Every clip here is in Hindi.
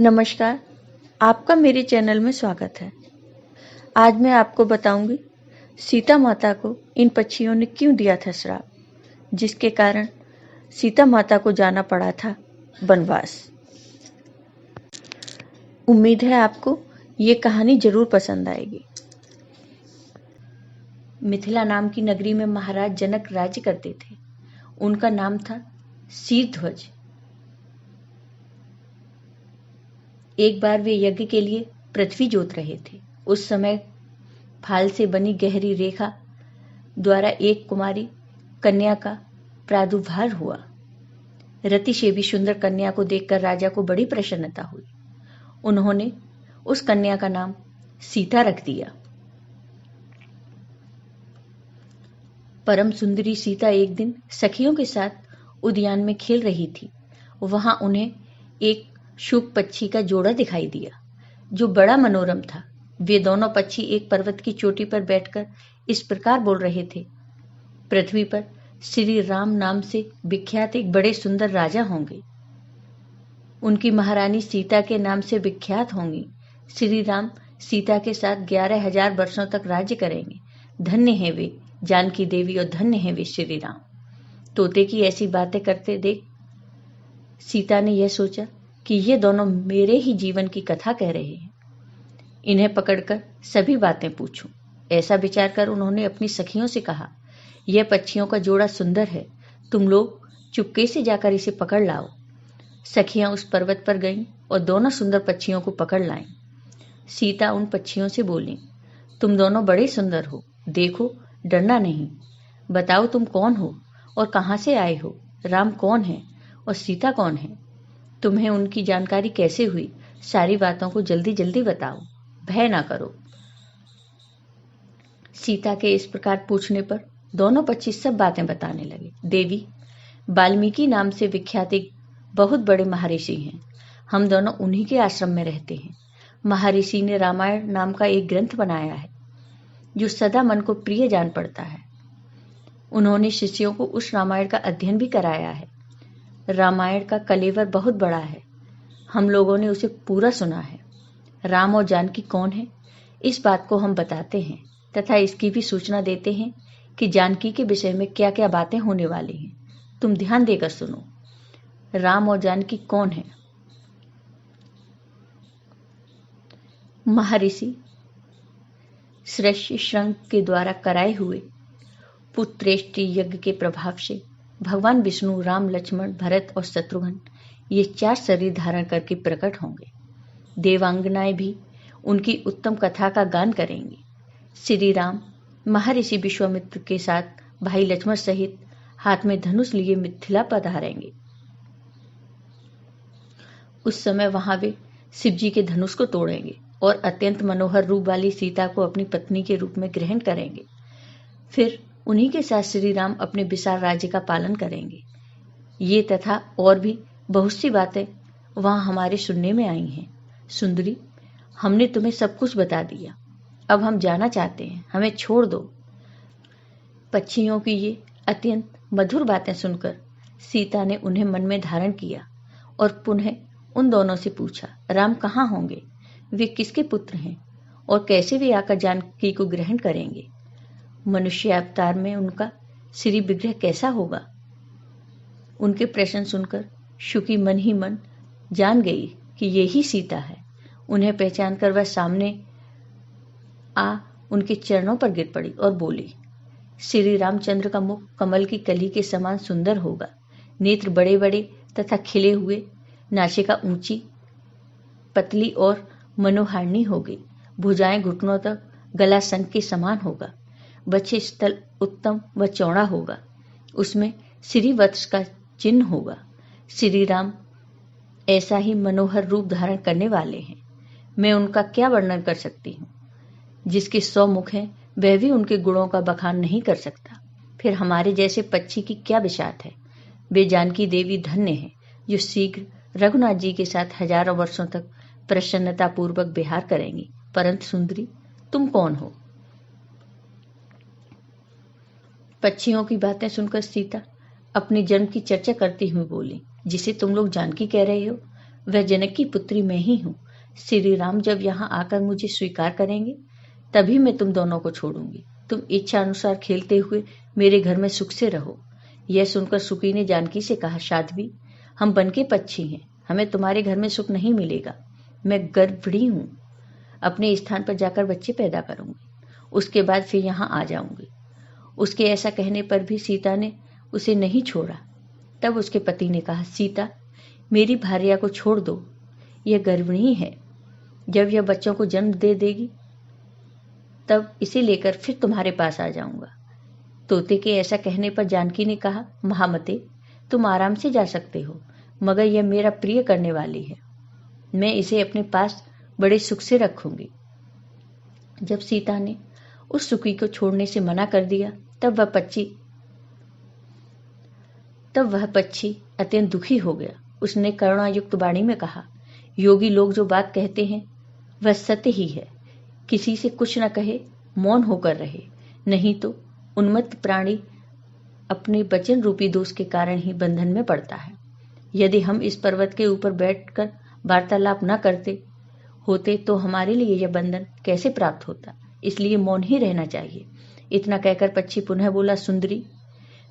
नमस्कार, आपका मेरे चैनल में स्वागत है। आज मैं आपको बताऊंगी सीता माता को इन पक्षियों ने क्यों दिया था श्राप, जिसके कारण सीता माता को जाना पड़ा था वनवास। उम्मीद है आपको ये कहानी जरूर पसंद आएगी। मिथिला नाम की नगरी में महाराज जनक राज्य करते थे। उनका नाम था शीरध्वज। एक बार वे यज्ञ के लिए पृथ्वी जोत रहे थे। उस समय फाल से बनी गहरी रेखा द्वारा एक कुमारी कन्या का प्रादुर्भाव हुआ। रति से भी सुंदर कन्या को देखकर राजा को बड़ी प्रसन्नता हुई। उन्होंने उस कन्या का नाम सीता रख दिया। परम सुंदरी सीता एक दिन सखियों के साथ उद्यान में खेल रही थी। वहां उन्हें एक शुक पक्षी का जोड़ा दिखाई दिया, जो बड़ा मनोरम था। वे दोनों पक्षी एक पर्वत की चोटी पर बैठकर इस प्रकार बोल रहे थे, पृथ्वी पर श्री राम नाम से विख्यात एक बड़े सुंदर राजा होंगे। उनकी महारानी सीता के नाम से विख्यात होंगी। श्री राम सीता के साथ 11,000 वर्षों तक राज्य करेंगे। धन्य है वे जानकी देवी और धन्य है वे श्री राम। तोते की ऐसी बातें करते देख सीता ने यह सोचा कि ये दोनों मेरे ही जीवन की कथा कह रहे हैं। इन्हें पकड़कर सभी बातें पूछूं। ऐसा विचार कर उन्होंने अपनी सखियों से कहा, यह पक्षियों का जोड़ा सुंदर है, तुम लोग चुपके से जाकर इसे पकड़ लाओ। सखियां उस पर्वत पर गईं और दोनों सुंदर पक्षियों को पकड़ लाईं। सीता उन पक्षियों से बोली, तुम दोनों बड़े सुंदर हो, देखो डरना नहीं। बताओ तुम कौन हो और कहां से आए हो, राम कौन है और सीता कौन है, तुम्हें उनकी जानकारी कैसे हुई, सारी बातों को जल्दी जल्दी बताओ, भय ना करो। सीता के इस प्रकार पूछने पर दोनों पक्षी सब बातें बताने लगे। देवी, वाल्मीकि नाम से विख्यात एक बहुत बड़े महर्षि हैं। हम दोनों उन्हीं के आश्रम में रहते हैं। महर्षि ने रामायण नाम का एक ग्रंथ बनाया है, जो सदा मन को प्रिय जान पड़ता है। उन्होंने शिष्यों को उस रामायण का अध्ययन भी कराया है। रामायण का कलेवर बहुत बड़ा है। हम लोगों ने उसे पूरा सुना है। राम और जानकी कौन है, इस बात को हम बताते हैं तथा इसकी भी सूचना देते हैं कि जानकी के विषय में क्या क्या बातें होने वाली हैं। तुम ध्यान देकर सुनो। राम और जानकी कौन है। महर्षि श्रेष्ठ श्रृंग के द्वारा कराए हुए पुत्रेष्टि यज्ञ के प्रभाव से भगवान विष्णु राम, लक्ष्मण, भरत और शत्रुघ्न ये 4 शरीर धारण करके प्रकट होंगे। देवांगनाएं भी उनकी उत्तम कथा का गान करेंगी। श्री राम महर्षि विश्वामित्र के साथ भाई लक्ष्मण सहित हाथ में धनुष लिए मिथिला पधारेंगे। उस समय वहां वे शिव जी के धनुष को तोड़ेंगे और अत्यंत मनोहर रूप वाली सीता को अपनी पत्नी के रूप में ग्रहण करेंगे। फिर उन्हीं के साथ श्री राम अपने विशाल राज्य का पालन करेंगे। ये तथा और भी बहुत सी बातें वहां हमारे सुनने में आई हैं। सुंदरी, हमने तुम्हें सब कुछ बता दिया, अब हम जाना चाहते हैं, हमें छोड़ दो। पक्षियों की ये अत्यंत मधुर बातें सुनकर सीता ने उन्हें मन में धारण किया और पुनः उन दोनों से पूछा, राम कहाँ होंगे, वे किसके पुत्र हैं और कैसे वे आकर जानकी को ग्रहण करेंगे। मनुष्य अवतार में उनका श्री विग्रह कैसा होगा। उनके प्रश्न सुनकर शुकी मन ही मन जान गई कि यही सीता है। उन्हें पहचान कर वह सामने आ उनके चरणों पर गिर पड़ी और बोली, श्री रामचंद्र का मुख कमल की कली के समान सुंदर होगा। नेत्र बड़े बड़े तथा खिले हुए, नासिका ऊंची पतली और मनोहारिणी होगी। भुजाएं घुटनों तक, गला शंख के समान होगा। बच्चे स्थल उत्तम व चौड़ा होगा। उसमें श्री वत्स का चिन्ह होगा। श्री राम ऐसा ही मनोहर रूप धारण करने वाले हैं। मैं उनका क्या वर्णन कर सकती हूँ। जिसके 100 मुख हैं, वह भी उनके गुणों का बखान नहीं कर सकता। फिर हमारे जैसे पक्षी की क्या बिसात है। वे जानकी देवी धन्य है, जो शीघ्र रघुनाथ जी के साथ हजारों वर्षों तक प्रसन्नता पूर्वक विहार करेंगी। परंतु सुंदरी, तुम कौन हो। पक्षियों की बातें सुनकर सीता अपने जन्म की चर्चा करती हुई बोली, जिसे तुम लोग जानकी कह रहे हो, वह जनक की पुत्री मैं ही हूँ। श्री राम जब यहाँ आकर मुझे स्वीकार करेंगे तभी मैं तुम दोनों को छोड़ूंगी। तुम इच्छा अनुसार खेलते हुए मेरे घर में सुख से रहो। यह सुनकर सुकी ने जानकी से कहा, साध्वी, हम वन के पक्षी हैं, हमें तुम्हारे घर में सुख नहीं मिलेगा। मैं गर्भिणी हूँ, अपने स्थान पर जाकर बच्चे पैदा करूंगी, उसके बाद फिर यहाँ आ जाऊंगी। उसके ऐसा कहने पर भी सीता ने उसे नहीं छोड़ा। तब उसके पति ने कहा, सीता, मेरी भार्या को छोड़ दो, यह गर्भिणी है। जब यह बच्चों को जन्म दे देगी तब इसे लेकर फिर तुम्हारे पास आ जाऊंगा। तोते के ऐसा कहने पर जानकी ने कहा, महामते, तुम आराम से जा सकते हो, मगर यह मेरा प्रिय करने वाली है, मैं इसे अपने पास बड़े सुख से रखूंगी। जब सीता ने उस सुकी को छोड़ने से मना कर दिया तब वह पक्षी अत्यंत दुखी हो गया। उसने करुणायुक्त वाणी में कहा, योगी लोग जो बात कहते हैं वह सत्य ही है। किसी से कुछ न कहे, मौन होकर रहे, नहीं तो उन्मत्त प्राणी अपने वचन रूपी दोष के कारण ही बंधन में पड़ता है। यदि हम इस पर्वत के ऊपर बैठकर वार्तालाप न करते होते तो हमारे लिए यह बंधन कैसे प्राप्त होता। इसलिए मौन ही रहना चाहिए। इतना कहकर पक्षी पुनः बोला, सुंदरी,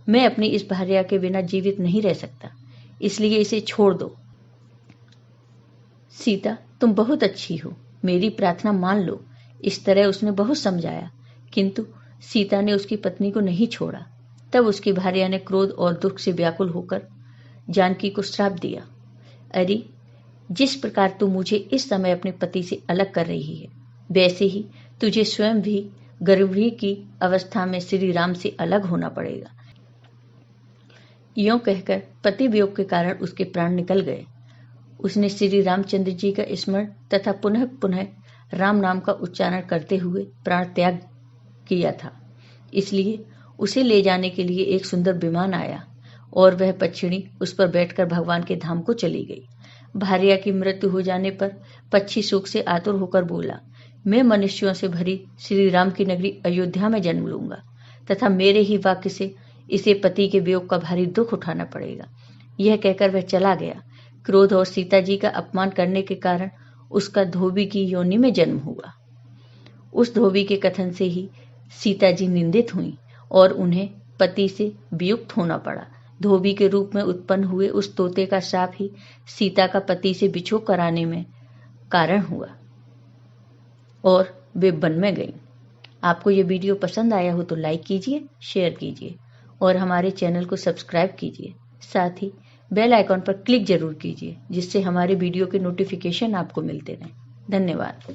मैं अपनी इस भार्या के बिना जीवित नहीं रह सकता, इसलिए इसे छोड़ दो। सीता, तुम बहुत अच्छी हो, मेरी प्रार्थना मान लो। इस तरह उसने बहुत समझाया, किंतु सीता ने उसकी पत्नी को नहीं छोड़ा। तब उसकी भार्या ने क्रोध और दुख से व्याकुल होकर जानकी को श्राप दिया, अरे, जिस प्रकार तू मुझे इस समय अपने पति से अलग कर रही है, वैसे ही तुझे स्वयं भी गर्भिणी की अवस्था में श्री राम से अलग होना पड़ेगा। यों कहकर पति वियोग के कारण उसके प्राण निकल गए। उसने श्री रामचंद्र जी का स्मरण तथा पुनः पुनः राम नाम का उच्चारण करते हुए प्राण त्याग किया था। इसलिए उसे ले जाने के लिए एक सुंदर विमान आया और वह पक्षिणी उस पर बैठकर भगवान के धाम को चली गई। भार्या की मृत्यु हो जाने पर पक्षी शोक से आतुर होकर बोला, मैं मनुष्यों से भरी श्री राम की नगरी अयोध्या में जन्म लूंगा तथा मेरे ही वाक्य से इसे पति के वियोग का भारी दुख उठाना पड़ेगा। यह कहकर वह चला गया। क्रोध और सीता जी का अपमान करने के कारण उसका धोबी की योनि में जन्म हुआ। उस धोबी के कथन से ही सीता जी निंदित हुई और उन्हें पति से वियुक्त होना पड़ा। धोबी के रूप में उत्पन्न हुए उस तोते का शाप ही सीता का पति से बिछोह कराने में कारण हुआ और वे वन में गईं। आपको ये वीडियो पसंद आया हो तो लाइक कीजिए, शेयर कीजिए और हमारे चैनल को सब्सक्राइब कीजिए। साथ ही बेल आइकॉन पर क्लिक जरूर कीजिए, जिससे हमारे वीडियो के नोटिफिकेशन आपको मिलते रहें। धन्यवाद।